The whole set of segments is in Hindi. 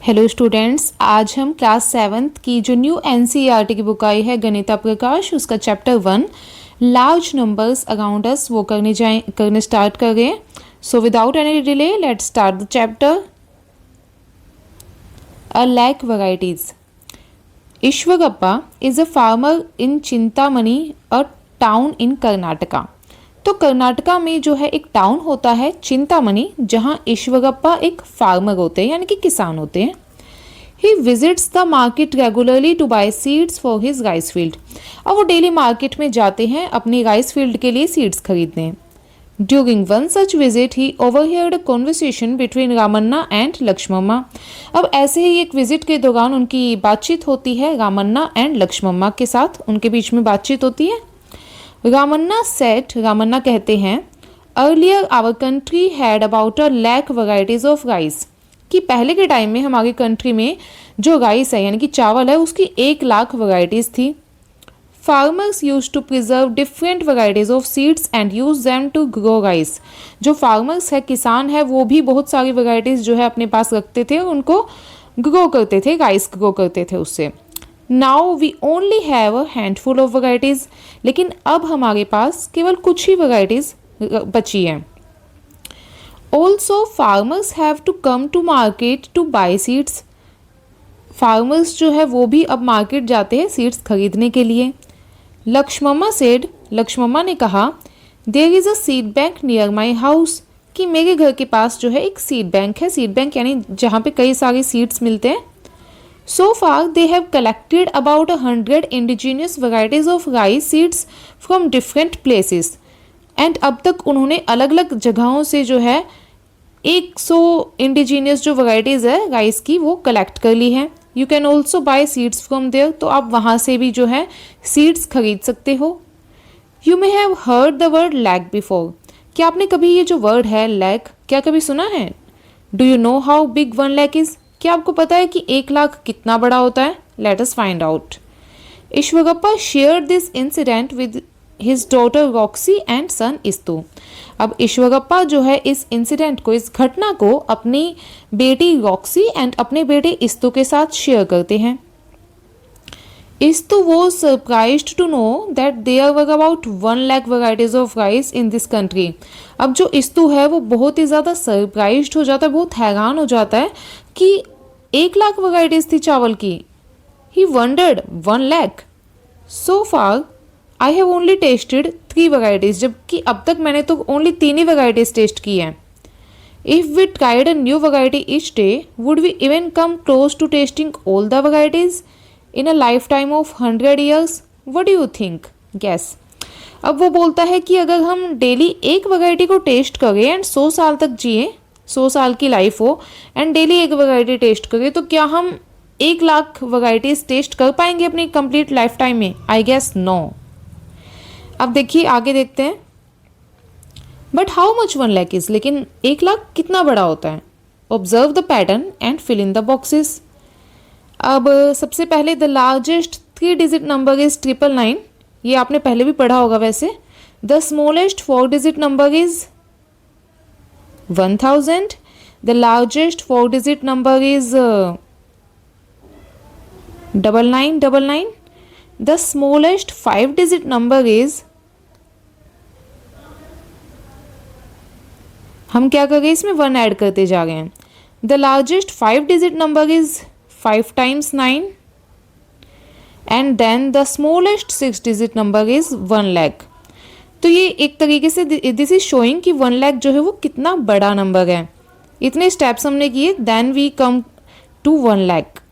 हेलो स्टूडेंट्स, आज हम क्लास 7th की जो न्यू एनसीईआरटी की बुक आई है गणिता प्रकाश, उसका chapter 1 large numbers around us वो करने स्टार्ट कर रहे हैं। So without any delay let's start the chapter. A lakh varieties. Eshwarappa is a farmer in Chintamani, a town in Karnataka. तो कर्नाटका में जो है एक टाउन होता है चिंतामणि, जहाँ ईश्वरप्पा एक फार्मर होते हैं यानी कि किसान होते हैं। He visits the market regularly to buy seeds for his rice field. अब वो डेली मार्केट में जाते हैं अपनी राइस फील्ड के लिए सीड्स खरीदने। During one such visit he overheard a conversation between Ramanna and Lakshmamma. अब ऐसे ही एक विजिट के दौरान उनकी बातचीत होती है रामन्ना एंड लक्ष्मम्मा के साथ, उनके बीच में बातचीत होती है। रामन्ना सेट, रामन्ना कहते हैं, earlier our country had about a lakh varieties of rice, कि पहले के टाइम में हमारी कंट्री में जो राइस है यानी कि चावल है उसकी 1 लाख वैराइटीज थी। Farmers use to preserve different varieties of seeds and use them to grow rice. जो फार्मर्स है, किसान है, वो भी बहुत सारी वैराइटीज जो है अपने पास रखते थे और उनको ग्रो करते थे, राइस ग्रो करते थे उससे। Now we only have a handful of varieties, लेकिन अब हमारे पास केवल कुछ ही वैराइटीज बची हैं। Also farmers have to come to market to buy seeds. Farmers जो है वो भी अब मार्केट जाते हैं सीड्स खरीदने के लिए। लक्ष्मम्मा सेड, लक्ष्मम्मा ने कहा, there is a seed bank near my house, कि मेरे घर के पास जो है एक सीड बैंक है। सीड बैंक यानी जहाँ पे कई सारे सीड्स मिलते हैं। So far they have collected about 100 indigenous varieties of rice seeds from different places. And अब तक उन्होंने अलग अलग जगहों से जो है 100 इंडिजीनियस जो वैराइटीज़ है राइस की वो कलेक्ट कर ली है। You can also buy seeds from there, तो आप वहाँ से भी जो है सीड्स खरीद सकते हो। You may have heard the word lakh before, क्या आपने कभी ये जो वर्ड है लैक क्या कभी सुना है? Do you know how big 1 lakh is, क्या आपको पता है कि 1 लाख कितना बड़ा होता है? Let us find out. Eshwarappa share this incident with his daughter Roxy and son Istu. अब ईश्वरप्पा जो है इस इंसिडेंट को, इस घटना को अपनी बेटी रॉक्सी एंड अपने बेटे इस्तु के साथ शेयर करते हैं। इस्तु was surprised to know that there were about 1 lakh varieties of rice in this country। अब जो इस्तु है वो बहुत ही ज़्यादा सरप्राइज्ड हो जाता है, बहुत हैरान हो जाता है कि 1 लाख वैराइटीज थी चावल की। He wondered 1 lakh. So far I have only tasted 3 varieties, जबकि अब तक मैंने तो ओनली 3 ही वैराइटीज टेस्ट की हैं। If we tried a new variety each day, would we even come close to tasting all the varieties in a lifetime of 100 years? What do you think? Guess। अब वो बोलता है कि अगर हम डेली एक वैरायटी को टेस्ट करें एंड 100 साल तक जिए, 100 साल की लाइफ हो एंड डेली एक वैरायटी टेस्ट करें, तो क्या हम 1 लाख वैरायटीज टेस्ट कर पाएंगे अपनी कंप्लीट लाइफ टाइम में? I guess no. अब देखिए आगे देखते हैं। But how much 1 lakh is, लेकिन 1 लाख कितना बड़ा होता है? Observe the pattern and fill in the boxes. अब सबसे पहले the largest 3 digit number is 999, ये आपने पहले भी पढ़ा होगा वैसे। The smallest 4 digit number is 1000। The largest 4 digit number is 9999। The smallest 5 digit number is, हम क्या कर रहे हैं इसमें 1 ऐड करते जा रहे हैं। The largest 5 digit number is 5 times 9 and then the smallest 6 digit number is 1 lakh. तो ये एक तरीके से दिस इज शोइंग कि 1 लाख जो है वो कितना बड़ा नंबर है। इतने स्टेप्स हमने किए, then we come to 1 lakh.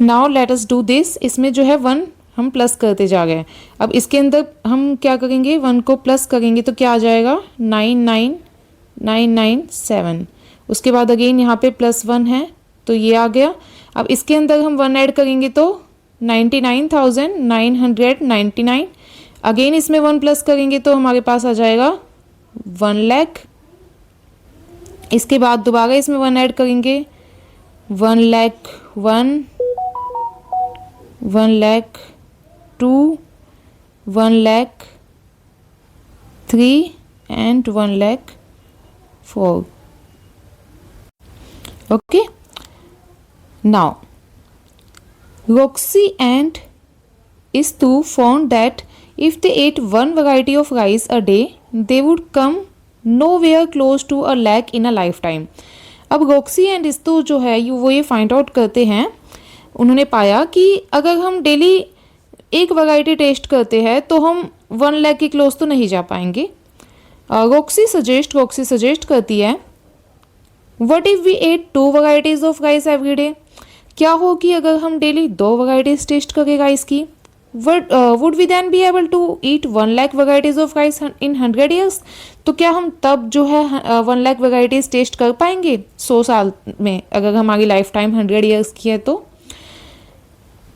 Now let us do this. इसमें जो है 1 हम प्लस करते जा रहे हैं। अब इसके अंदर हम क्या करेंगे, 1 को प्लस करेंगे तो क्या आ जाएगा? 99997। उसके बाद अगेन यहाँ पे +1 है तो ये आ गया। अब इसके अंदर हम 1 ऐड करेंगे तो 99,999। अगेन इसमें 1 प्लस करेंगे तो हमारे पास आ जाएगा 1 लाख। इसके बाद दोबारा इसमें 1 ऐड करेंगे 1 lakh 1, 1 lakh 2, 1 lakh 3 and 1 lakh 4। Okay, now Roxy and Istu found that if they ate one variety of rice a day, they would come nowhere close to a lakh in a lifetime. अब रोक्सी एंड इस्तु जो है वो ये फाइंड आउट करते हैं, उन्होंने पाया कि अगर हम डेली एक वैरायटी टेस्ट करते हैं तो हम 1 लाख के क्लोज तो नहीं जा पाएंगे. रोक्सी सजेस्ट करती है what if we ate 2 varieties of rice every day. क्या हो कि अगर हम डेली 2 वैराइटीज़ टेस्ट करें राइस की, would we then be able to eat 1 lakh varieties of rice in 100 years. तो क्या हम तब जो है 1 लाख वैराइटीज़ टेस्ट कर पाएंगे 100 साल में, अगर हमारी लाइफ टाइम 100 ईयर्स की है तो.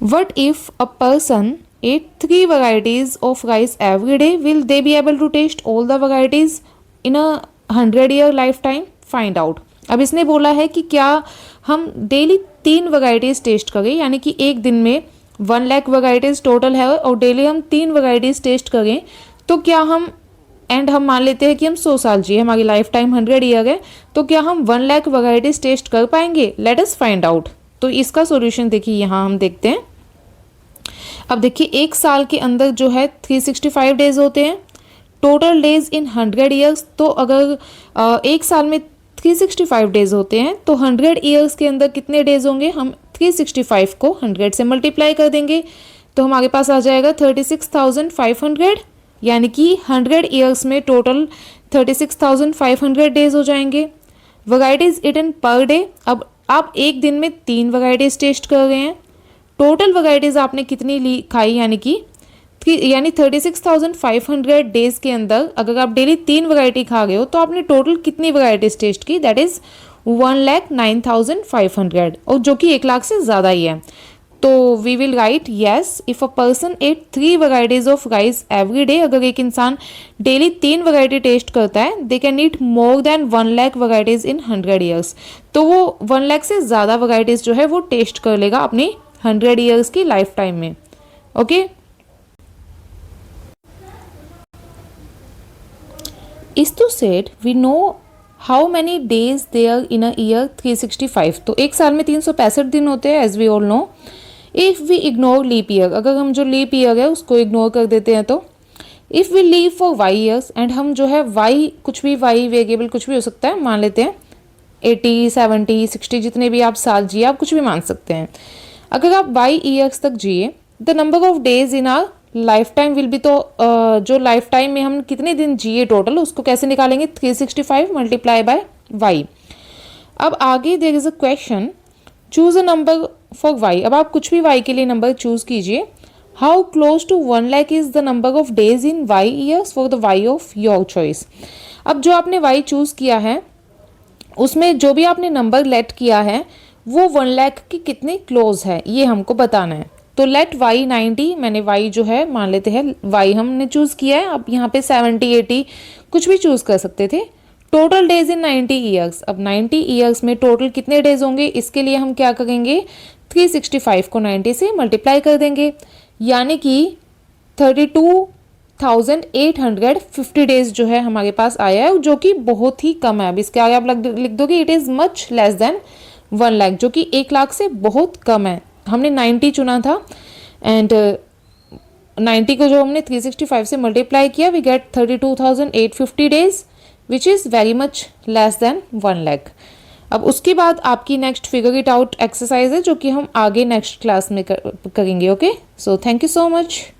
What if a person ate 3 varieties of rice every day, will they be able to taste all the varieties in a 100-year lifetime? Find out. अब इसने बोला है कि क्या हम डेली 3 वैरायटीज़ टेस्ट करें, यानी कि एक दिन में 1 लाख वैरायटीज़ टोटल है और डेली हम 3 वैरायटीज़ टेस्ट करें, तो क्या हम हम मान लेते हैं कि हम 100 साल जिए, हमारी लाइफ टाइम 100 ईयर है, तो क्या हम 1 लाख वैरायटीज़ टेस्ट कर पाएंगे? Late us find out. तो इसका सॉल्यूशन देखिए यहाँ हम देखते हैं. अब देखिए एक साल के अंदर जो है 365 डेज होते हैं, टोटल डेज इन 100 ईयर्स. तो अगर एक साल में 365 डेज होते हैं तो 100 ईयर्स के अंदर कितने डेज होंगे? हम 365 को 100 से मल्टीप्लाई कर देंगे तो हमारे पास आ जाएगा 36,500, यानी कि 100 ईयर्स में टोटल 36,500 डेज हो जाएंगे. Varieties eaten per day. अब आप एक दिन में 3 वैराइटीज टेस्ट कर रहे हैं, टोटल वैराइटीज आपने कितनी ली खाई, यानी 36,500 डेज के अंदर अगर आप डेली 3 वैरायटी खा गए हो तो आपने टोटल कितनी वैराइटीज टेस्ट की? दैट इज 1,09,500, और जो कि 1 लाख से ज़्यादा ही है. तो we will write yes if a person ate 3 varieties of rice every day. अगर एक इंसान डेली 3 वैरायटी टेस्ट करता है, they can eat more than 1 lakh varieties in 100 years. तो वो 1 लाख से ज़्यादा वैराइटीज़ जो है वो टेस्ट कर लेगा अपनी 100 ईयर्स की लाइफ टाइम में. Okay. Istu said we know how many days there in a year 365. तो एक साल में 365 दिन होते हैं, as we all know. If we ignore leap year, अगर हम जो लीप ईयर है उसको इग्नोर कर देते हैं, तो if we live for Y years, and हम जो है वाई कुछ भी, वाई वेरिएबल कुछ भी हो सकता है, मान लेते हैं 80, 70, 60 जितने भी आप साल जिए आप कुछ भी मान सकते हैं. अगर आप वाई ईयर्स तक जिए, the number of days in our life time will be, तो जो लाइफ टाइम में हम कितने दिन जिए टोटल, उसको कैसे निकालेंगे? 365 मल्टीप्लाई बाय वाई. अब आगे there is a question, choose a number for Y. अब आप कुछ भी वाई के लिए नंबर चूज कीजिए. How close to 1 lakh is the number of days in Y years for the Y of your choice. अब जो आपने वाई चूज किया है उसमें जो भी आपने नंबर लेट किया है वो 1 लाख के कितने क्लोज है, ये हमको बताना है. तो लेट वाई 90, मैंने वाई जो है मान लेते हैं वाई हमने चूज़ किया है. अब यहाँ पे 70, 80 कुछ भी चूज़ कर सकते थे. Total days in 90 years. अब 90 ईयर्स में टोटल कितने डेज होंगे, इसके लिए हम क्या करेंगे? 365 को 90 से मल्टीप्लाई कर देंगे, यानी कि 32,850 डेज जो है हमारे पास आया है, जो कि बहुत ही कम है. अब इसके आगे आप लिख दोगे it is much less than 1 lakh, जो कि 1 लाख से बहुत कम है. हमने 90 चुना था, एंड 90 को जो हमने 365 से मल्टीप्लाई किया, we get 32,850 days, which is very much less than 1 lakh. अब उसके बाद आपकी next figure it out exercise है, जो कि हम आगे नेक्स्ट क्लास में करेंगे. Okay, so thank you so much.